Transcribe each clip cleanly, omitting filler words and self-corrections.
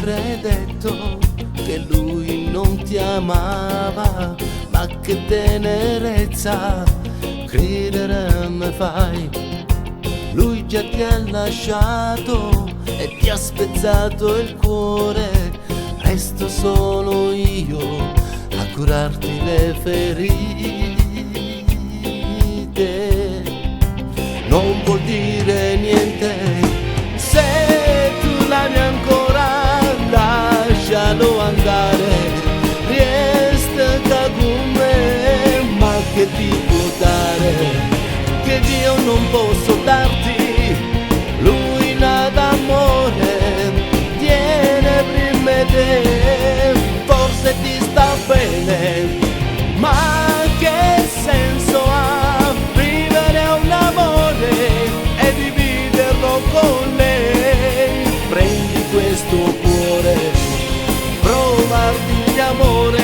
sempre detto che lui non ti amava, ma che tenerezza credere mi fai. Lui già ti ha lasciato e ti ha spezzato il cuore, resto solo io a curarti le ferite. Non vuol dire niente se tu l'ami ancora, lascialo andare, resta con me, ma che ti può dare, che io non posso darti, lui n'ha d'amore, tiene prima te, forse ti sta bene, ma che senso ha vivere un amore e dividerlo con lei? Prendi questo cuore, provarti di amore,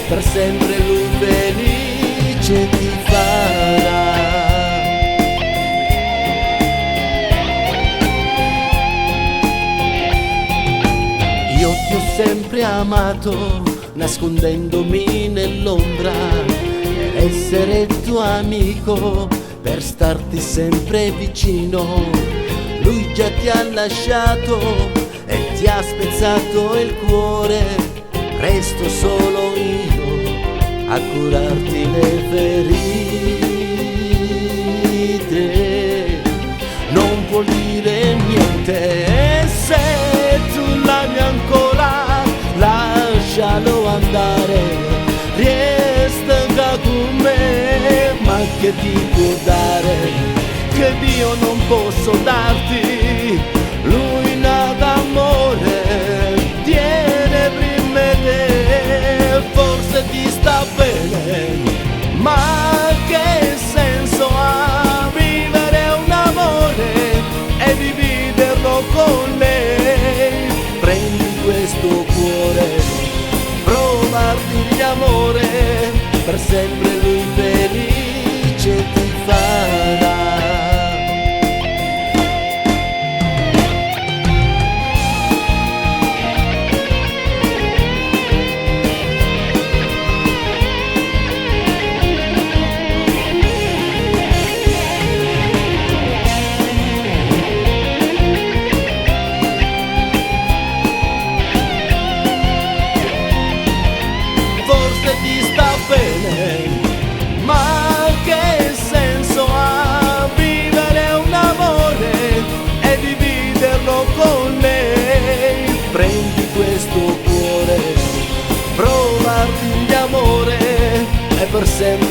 per sempre lui felice ti farà. Io ti ho sempre amato, nascondendomi nell'ombra, per essere tuo amico, per starti sempre vicino. Lui già ti ha lasciato e ti ha spezzato il cuore, resto solo io a curarti le ferite. Non vuol dire niente se tu l'ami ancora, lascialo andare, resta con me, ma che ti può dare, che io non posso darti, lui n'ha d'amore, tiene prima te, forse ti sta bene, ma che senso ha vivere un amore e dividerlo con lei? Prendi questo cuore, provarti di amore, per sempre lui felice ti farà. Ti sta bene, ma che senso ha vivere un amore e dividerlo con lei? Prendi questo cuore, provarti di amore e per sempre